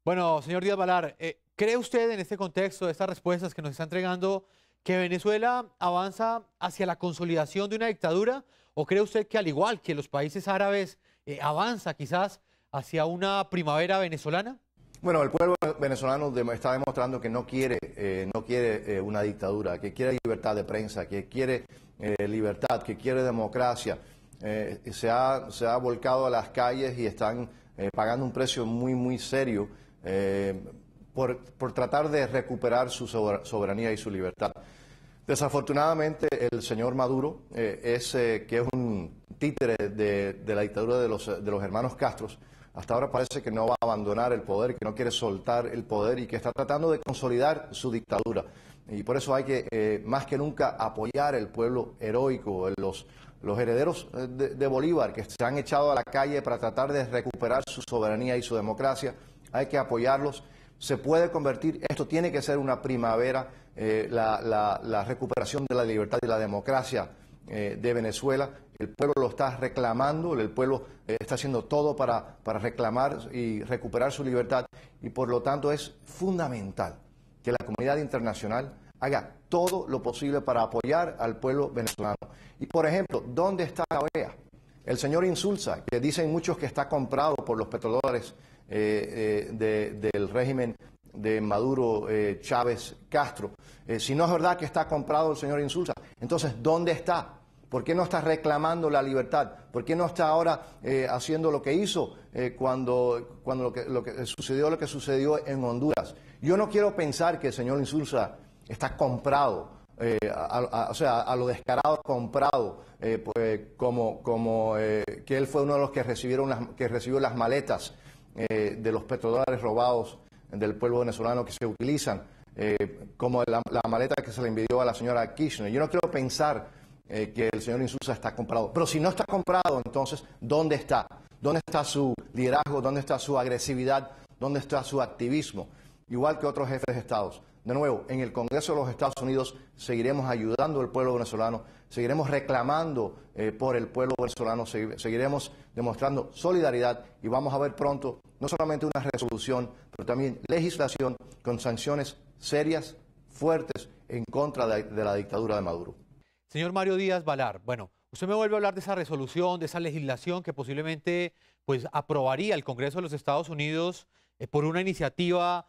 Bueno, señor Díaz Valar, ¿cree usted en este contexto, de estas respuestas que nos está entregando, que Venezuela avanza hacia la consolidación de una dictadura? ¿O cree usted que, al igual que los países árabes, avanza quizás hacia una primavera venezolana? Bueno, el pueblo venezolano está demostrando que no quiere una dictadura, que quiere libertad de prensa, que quiere libertad, que quiere democracia. Se ha volcado a las calles y están pagando un precio muy, muy serio por tratar de recuperar su soberanía y su libertad. Desafortunadamente, el señor Maduro, que es un títere de la dictadura de los hermanos Castro, hasta ahora parece que no va a abandonar el poder, que no quiere soltar el poder y que está tratando de consolidar su dictadura. Y por eso hay que, más que nunca, apoyar el pueblo heroico, los herederos de Bolívar, que se han echado a la calle para tratar de recuperar su soberanía y su democracia. Hay que apoyarlos. Se puede convertir, esto tiene que ser una primavera, la recuperación de la libertad y la democracia de Venezuela. El pueblo lo está reclamando, el pueblo está haciendo todo para reclamar y recuperar su libertad, y por lo tanto es fundamental que la comunidad internacional haga todo lo posible para apoyar al pueblo venezolano. Y por ejemplo, ¿dónde está la OEA? El señor Insulza, que dicen muchos que está comprado por los petrodólares del régimen de Maduro, Chávez, Castro. Si no es verdad que está comprado el señor Insulza, entonces ¿dónde está? ¿Por qué no está reclamando la libertad? ¿Por qué no está ahora haciendo lo que hizo cuando lo que sucedió en Honduras? Yo no quiero pensar que el señor Insulza está comprado, o sea, a lo descarado comprado, que él fue uno de los que recibió las maletas de los petrodólares robados del pueblo venezolano, que se utilizan como la maleta que se le envió a la señora Kirchner. Yo no quiero pensar que el señor Insulza está comprado. Pero si no está comprado, entonces, ¿dónde está? ¿Dónde está su liderazgo? ¿Dónde está su agresividad? ¿Dónde está su activismo? Igual que otros jefes de Estados. De nuevo, en el Congreso de los Estados Unidos seguiremos ayudando al pueblo venezolano, seguiremos reclamando por el pueblo venezolano, seguiremos demostrando solidaridad, y vamos a ver pronto no solamente una resolución, pero también legislación con sanciones serias, fuertes, en contra de la dictadura de Maduro. Señor Mario Díaz Valar, bueno, usted me vuelve a hablar de esa resolución, de esa legislación que posiblemente pues aprobaría el Congreso de los Estados Unidos por una iniciativa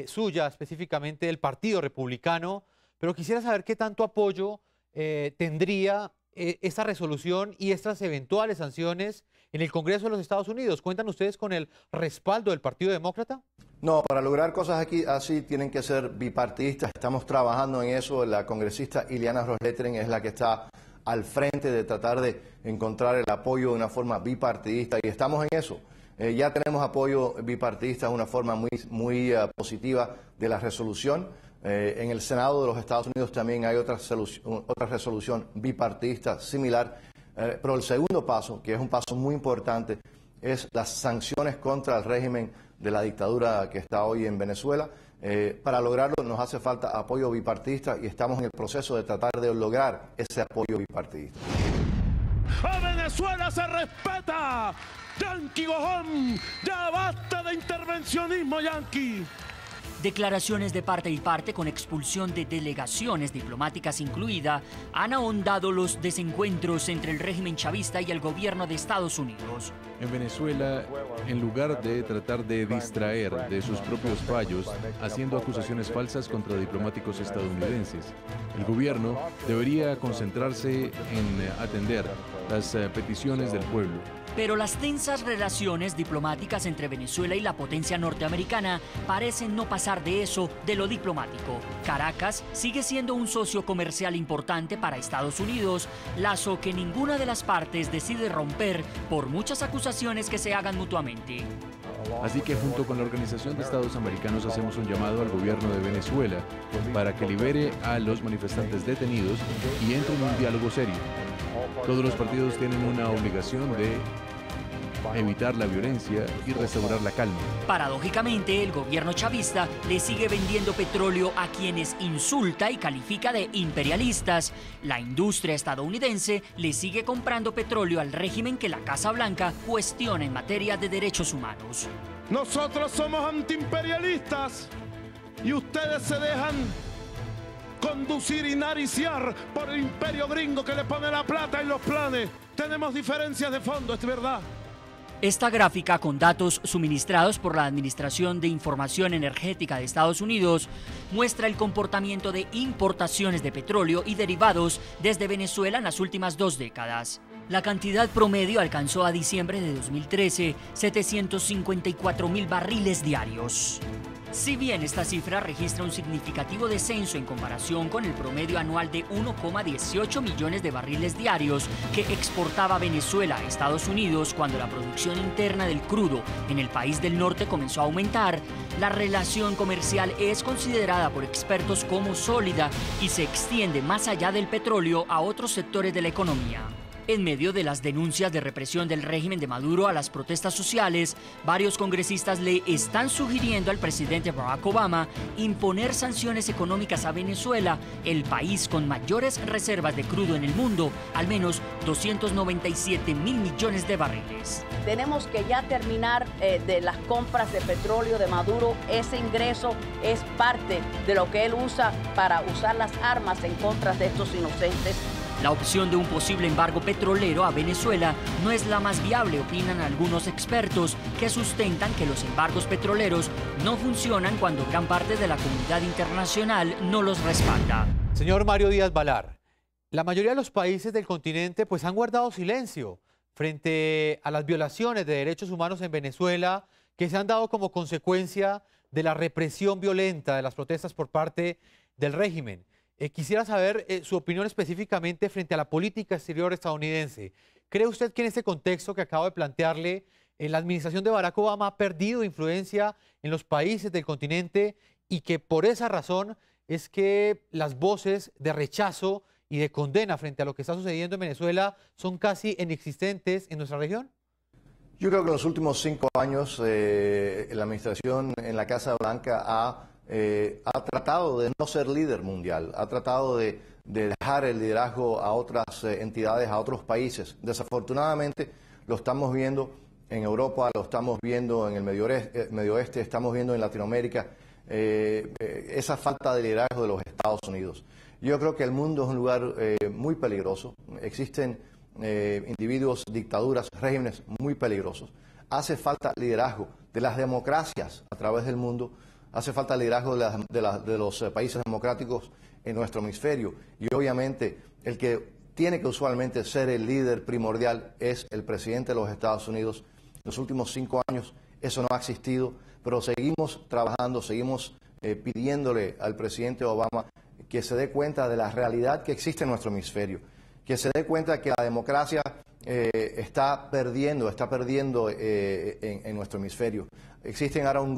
suya, específicamente del Partido Republicano, pero quisiera saber qué tanto apoyo tendría esta resolución y estas eventuales sanciones en el Congreso de los Estados Unidos. ¿Cuentan ustedes con el respaldo del Partido Demócrata? No, para lograr cosas aquí así tienen que ser bipartidistas. Estamos trabajando en eso. La congresista Ileana Ros-Lehtinen es la que está al frente de tratar de encontrar el apoyo de una forma bipartidista, y estamos en eso. Ya tenemos apoyo bipartidista de una forma muy positiva de la resolución. En el Senado de los Estados Unidos también hay otra resolución bipartidista similar. Pero el segundo paso, que es un paso muy importante, es las sanciones contra el régimen de la dictadura que está hoy en Venezuela. Para lograrlo nos hace falta apoyo bipartidista, y estamos en el proceso de tratar de lograr ese apoyo bipartidista. ¡A Venezuela se respeta! ¡Yanqui Gojón! ¡Ya basta de intervencionismo, Yanqui! Declaraciones de parte y parte, con expulsión de delegaciones diplomáticas incluida, han ahondado los desencuentros entre el régimen chavista y el gobierno de Estados Unidos. En Venezuela, en lugar de tratar de distraer de sus propios fallos, haciendo acusaciones falsas contra diplomáticos estadounidenses, el gobierno debería concentrarse en atender las peticiones del pueblo. Pero las tensas relaciones diplomáticas entre Venezuela y la potencia norteamericana parecen no pasar de eso, de lo diplomático. Caracas sigue siendo un socio comercial importante para Estados Unidos, lazo que ninguna de las partes decide romper por muchas acusaciones que se hagan mutuamente. Así que junto con la Organización de Estados Americanos hacemos un llamado al gobierno de Venezuela para que libere a los manifestantes detenidos y entre en un diálogo serio. Todos los partidos tienen una obligación de evitar la violencia y restaurar la calma. Paradójicamente, el gobierno chavista le sigue vendiendo petróleo a quienes insulta y califica de imperialistas. La industria estadounidense le sigue comprando petróleo al régimen que la Casa Blanca cuestiona en materia de derechos humanos. Nosotros somos antiimperialistas y ustedes se dejan conducir y nariciar por el imperio gringo que le pone la plata y los planes. Tenemos diferencias de fondo, es verdad. Esta gráfica, con datos suministrados por la Administración de Información Energética de Estados Unidos, muestra el comportamiento de importaciones de petróleo y derivados desde Venezuela en las últimas 2 décadas. La cantidad promedio alcanzó a diciembre de 2013 754.000 barriles diarios. Si bien esta cifra registra un significativo descenso en comparación con el promedio anual de 1,18 millones de barriles diarios que exportaba Venezuela a Estados Unidos cuando la producción interna del crudo en el país del norte comenzó a aumentar, la relación comercial es considerada por expertos como sólida y se extiende más allá del petróleo a otros sectores de la economía. En medio de las denuncias de represión del régimen de Maduro a las protestas sociales, varios congresistas le están sugiriendo al presidente Barack Obama imponer sanciones económicas a Venezuela, el país con mayores reservas de crudo en el mundo, al menos 297.000 millones de barriles. Tenemos que ya terminar de las compras de petróleo de Maduro. Ese ingreso es parte de lo que él usa para usar las armas en contra de estos inocentes. La opción de un posible embargo petrolero a Venezuela no es la más viable, opinan algunos expertos que sustentan que los embargos petroleros no funcionan cuando gran parte de la comunidad internacional no los respalda. Señor Mario Díaz Balar, la mayoría de los países del continente pues han guardado silencio frente a las violaciones de derechos humanos en Venezuela que se han dado como consecuencia de la represión violenta de las protestas por parte del régimen. Quisiera saber su opinión específicamente frente a la política exterior estadounidense. ¿Cree usted que en este contexto que acabo de plantearle, la administración de Barack Obama ha perdido influencia en los países del continente y que por esa razón es que las voces de rechazo y de condena frente a lo que está sucediendo en Venezuela son casi inexistentes en nuestra región? Yo creo que en los últimos 5 años la administración en la Casa Blanca ha tratado de no ser líder mundial, ha tratado de dejar el liderazgo a otras entidades, a otros países. Desafortunadamente lo estamos viendo en Europa, lo estamos viendo en el Medio Oeste, estamos viendo en Latinoamérica, esa falta de liderazgo de los Estados Unidos. Yo creo que el mundo es un lugar muy peligroso, existen individuos, dictaduras, regímenes muy peligrosos. Hace falta liderazgo de las democracias a través del mundo. Hace falta liderazgo de los países democráticos en nuestro hemisferio y obviamente el que tiene que usualmente ser el líder primordial es el presidente de los Estados Unidos. En los últimos 5 años eso no ha existido, pero seguimos trabajando, seguimos pidiéndole al presidente Obama que se dé cuenta de la realidad que existe en nuestro hemisferio, que se dé cuenta que la democracia está perdiendo en nuestro hemisferio. Existen ahora un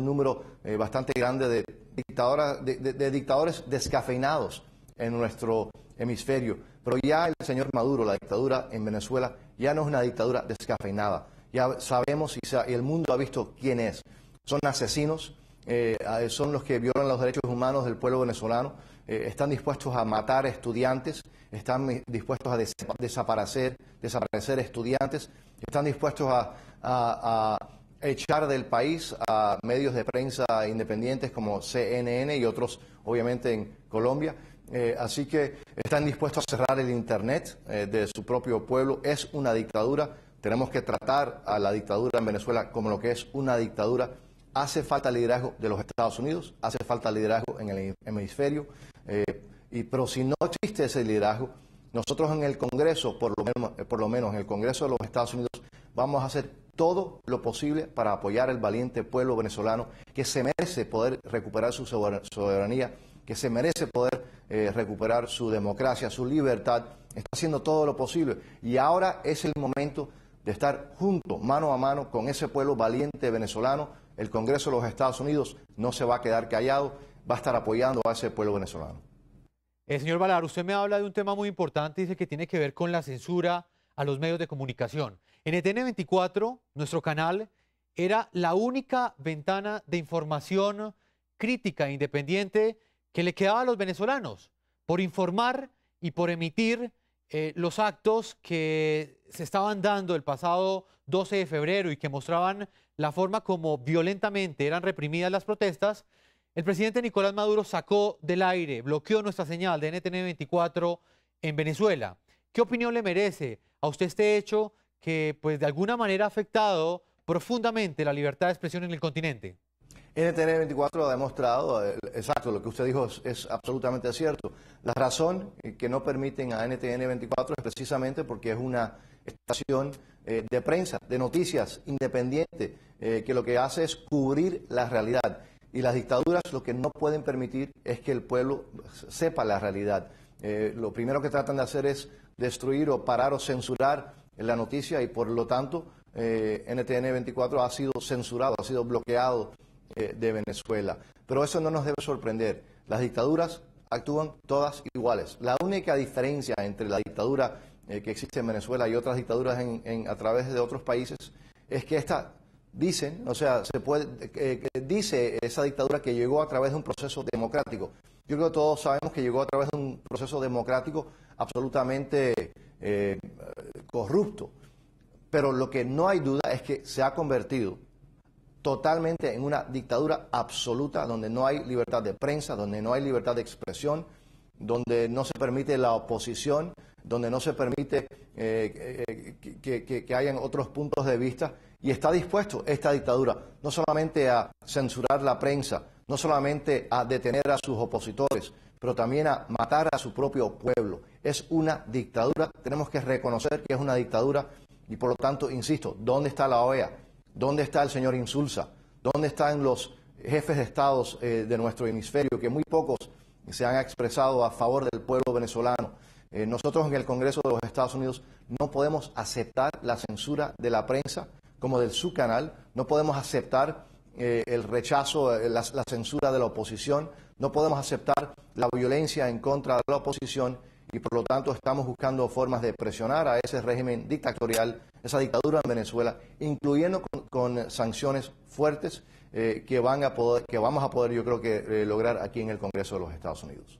número bastante grande de dictadores descafeinados en nuestro hemisferio. Pero ya el señor Maduro, la dictadura en Venezuela, ya no es una dictadura descafeinada. Ya sabemos y el mundo ha visto quién es. Son asesinos, son los que violan los derechos humanos del pueblo venezolano, están dispuestos a matar estudiantes, están dispuestos a desaparecer estudiantes, están dispuestos a echar del país a medios de prensa independientes como CNN y otros, obviamente, en Colombia. Así que están dispuestos a cerrar el Internet de su propio pueblo. Es una dictadura. Tenemos que tratar a la dictadura en Venezuela como lo que es una dictadura. Hace falta liderazgo de los Estados Unidos, hace falta liderazgo en el hemisferio. Pero si no existe ese liderazgo, nosotros en el Congreso, por lo menos en el Congreso de los Estados Unidos, vamos a hacer todo lo posible para apoyar el valiente pueblo venezolano que se merece poder recuperar su soberanía, que se merece poder recuperar su democracia, su libertad. Está haciendo todo lo posible y ahora es el momento de estar juntos, mano a mano, con ese pueblo valiente venezolano. El Congreso de los Estados Unidos no se va a quedar callado, va a estar apoyando a ese pueblo venezolano. Señor Balar, usted me habla de un tema muy importante, dice que tiene que ver con la censura a los medios de comunicación. NTN 24, nuestro canal, era la única ventana de información crítica e independiente que le quedaba a los venezolanos por informar y por emitir los actos que se estaban dando el pasado 12 de febrero y que mostraban la forma como violentamente eran reprimidas las protestas, el presidente Nicolás Maduro sacó del aire, bloqueó nuestra señal de NTN 24 en Venezuela. ¿Qué opinión le merece a usted este hecho que pues de alguna manera ha afectado profundamente la libertad de expresión en el continente? NTN 24 ha demostrado, exacto, lo que usted dijo es absolutamente cierto. La razón que no permiten a NTN 24 es precisamente porque es una estación de prensa, de noticias independiente, que lo que hace es cubrir la realidad. Y las dictaduras lo que no pueden permitir es que el pueblo sepa la realidad. Lo primero que tratan de hacer es destruir o parar o censurar la noticia y por lo tanto NTN 24 ha sido censurado, ha sido bloqueado de Venezuela. Pero eso no nos debe sorprender. Las dictaduras actúan todas iguales. La única diferencia entre la dictadura que existe en Venezuela y otras dictaduras a través de otros países es que esta dicen, o sea, dice esa dictadura que llegó a través de un proceso democrático. Yo creo que todos sabemos que llegó a través de un proceso democrático absolutamente corrupto. Pero lo que no hay duda es que se ha convertido totalmente en una dictadura absoluta, donde no hay libertad de prensa, donde no hay libertad de expresión, donde no se permite la oposición, donde no se permite que hayan otros puntos de vista. Y está dispuesto esta dictadura no solamente a censurar la prensa, no solamente a detener a sus opositores, pero también a matar a su propio pueblo. Es una dictadura, tenemos que reconocer que es una dictadura y por lo tanto, insisto, ¿dónde está la OEA? ¿Dónde está el señor Insulza? ¿Dónde están los jefes de estados de nuestro hemisferio, que muy pocos se han expresado a favor del pueblo venezolano? Nosotros en el Congreso de los Estados Unidos no podemos aceptar la censura de la prensa como del su canal, no podemos aceptar el rechazo, la censura de la oposición, no podemos aceptar la violencia en contra de la oposición y por lo tanto estamos buscando formas de presionar a ese régimen dictatorial, esa dictadura en Venezuela, incluyendo con sanciones fuertes que vamos a poder, yo creo que lograr aquí en el Congreso de los Estados Unidos.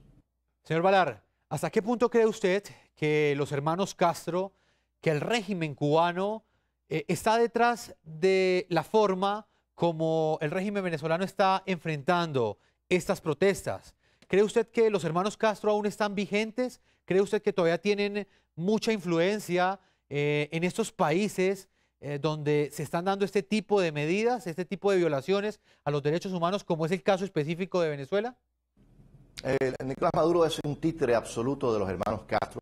Señor Valar, ¿hasta qué punto cree usted que los hermanos Castro, que el régimen cubano está detrás de la forma como el régimen venezolano está enfrentando estas protestas? ¿Cree usted que los hermanos Castro aún están vigentes? ¿Cree usted que todavía tienen mucha influencia en estos países donde se están dando este tipo de medidas, este tipo de violaciones a los derechos humanos, como es el caso específico de Venezuela? Nicolás Maduro es un títere absoluto de los hermanos Castro.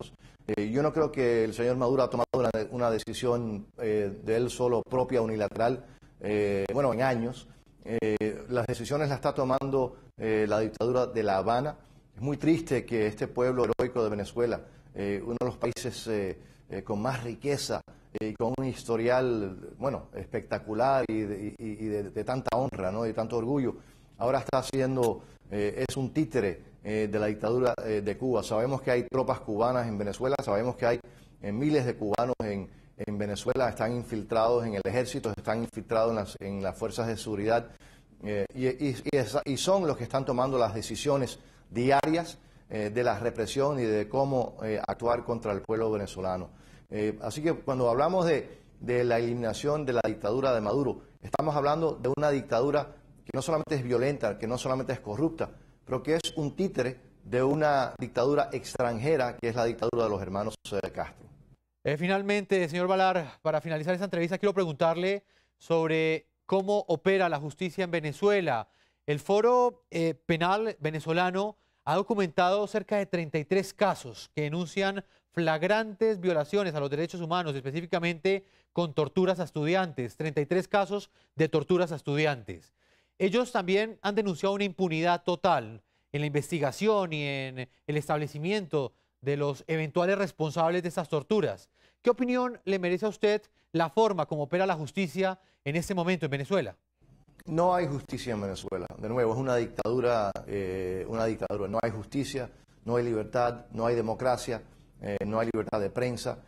Yo no creo que el señor Maduro ha tomado una decisión de él solo propia, unilateral, en años. Las decisiones las está tomando la dictadura de La Habana. Es muy triste que este pueblo heroico de Venezuela, uno de los países con más riqueza y con un historial espectacular y de tanta honra, ¿no? Y de tanto orgullo, ahora está siendo, es un títere de la dictadura de Cuba. Sabemos que hay tropas cubanas en Venezuela, sabemos que hay miles de cubanos en Venezuela, están infiltrados en el ejército, están infiltrados en las fuerzas de seguridad y son los que están tomando las decisiones diarias de la represión y de cómo actuar contra el pueblo venezolano. Así que cuando hablamos de la eliminación de la dictadura de Maduro, estamos hablando de una dictadura que no solamente es violenta, que no solamente es corrupta, pero que es un títere de una dictadura extranjera, que es la dictadura de los hermanos Castro. Finalmente, señor Valar, para finalizar esta entrevista, quiero preguntarle sobre cómo opera la justicia en Venezuela. El Foro Penal venezolano ha documentado cerca de 33 casos que denuncian flagrantes violaciones a los derechos humanos, específicamente con torturas a estudiantes, 33 casos de torturas a estudiantes. Ellos también han denunciado una impunidad total en la investigación y en el establecimiento de los eventuales responsables de estas torturas. ¿Qué opinión le merece a usted la forma como opera la justicia en este momento en Venezuela? No hay justicia en Venezuela. De nuevo, es una dictadura, No hay justicia, no hay libertad, no hay democracia, no hay libertad de prensa.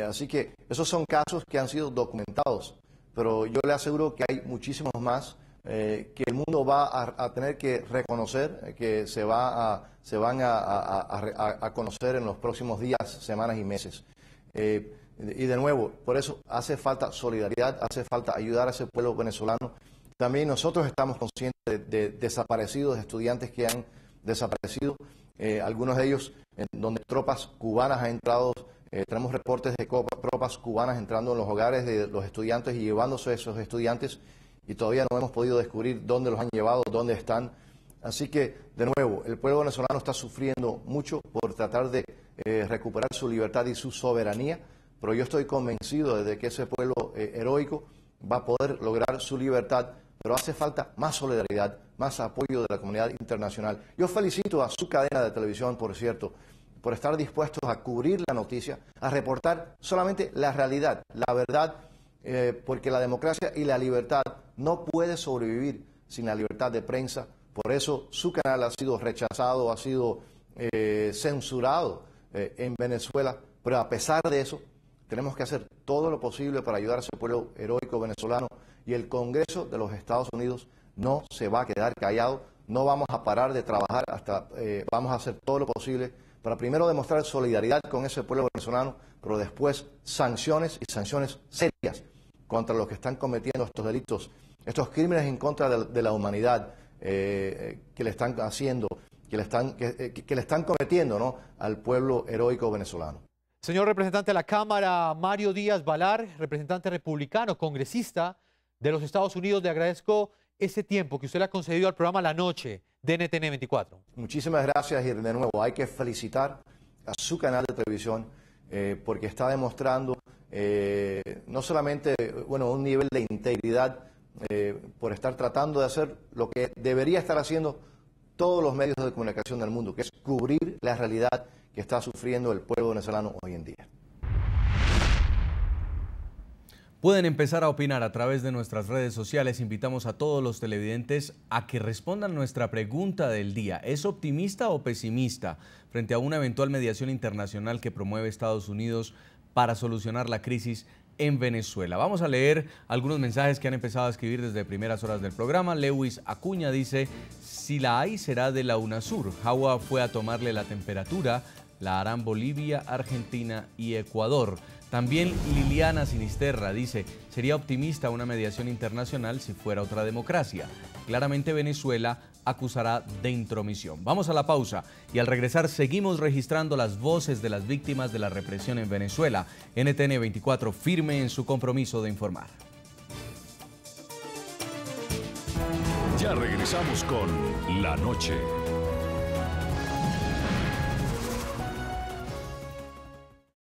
Así que esos son casos que han sido documentados, pero yo le aseguro que hay muchísimos más que el mundo va a tener que reconocer, que se van a conocer en los próximos días, semanas y meses. Y de nuevo, por eso hace falta solidaridad, hace falta ayudar a ese pueblo venezolano. También nosotros estamos conscientes de desaparecidos, de estudiantes que han desaparecido, algunos de ellos donde tropas cubanas han entrado. Tenemos reportes de tropas cubanas entrando en los hogares de los estudiantes y llevándose a esos estudiantes, y todavía no hemos podido descubrir dónde los han llevado, dónde están. Así que, de nuevo, el pueblo venezolano está sufriendo mucho por tratar de recuperar su libertad y su soberanía, pero yo estoy convencido de que ese pueblo heroico va a poder lograr su libertad, pero hace falta más solidaridad, más apoyo de la comunidad internacional. Yo felicito a su cadena de televisión, por cierto, por estar dispuestos a cubrir la noticia, a reportar solamente la realidad, la verdad, porque la democracia y la libertad no puede sobrevivir sin la libertad de prensa. Por eso su canal ha sido rechazado, ha sido censurado en Venezuela, pero a pesar de eso tenemos que hacer todo lo posible para ayudar a ese pueblo heroico venezolano, y el Congreso de los Estados Unidos no se va a quedar callado, no vamos a parar de trabajar hasta, vamos a hacer todo lo posible para primero demostrar solidaridad con ese pueblo venezolano, pero después sanciones, y sanciones serias contra los que están cometiendo estos delitos, estos crímenes en contra de la humanidad que le están haciendo, que le están cometiendo, ¿no?, al pueblo heroico venezolano. Señor representante de la Cámara, Mario Díaz Valar, representante republicano, congresista de los Estados Unidos, le agradezco ese tiempo que usted le ha concedido al programa La Noche de NTN 24. Muchísimas gracias, y de nuevo hay que felicitar a su canal de televisión porque está demostrando no solamente un nivel de integridad por estar tratando de hacer lo que debería estar haciendo todos los medios de comunicación del mundo, que es cubrir la realidad que está sufriendo el pueblo venezolano hoy en día. Pueden empezar a opinar a través de nuestras redes sociales. Invitamos a todos los televidentes a que respondan nuestra pregunta del día. ¿Es optimista o pesimista frente a una eventual mediación internacional que promueve Estados Unidos para solucionar la crisis en Venezuela? Vamos a leer algunos mensajes que han empezado a escribir desde primeras horas del programa. Lewis Acuña dice: si la hay será de la UNASUR. Jagua fue a tomarle la temperatura. La harán Bolivia, Argentina y Ecuador. También Liliana Sinisterra dice: sería optimista una mediación internacional si fuera otra democracia. Claramente Venezuela acusará de intromisión. Vamos a la pausa y al regresar seguimos registrando las voces de las víctimas de la represión en Venezuela. NTN 24 firme en su compromiso de informar. Ya regresamos con La Noche.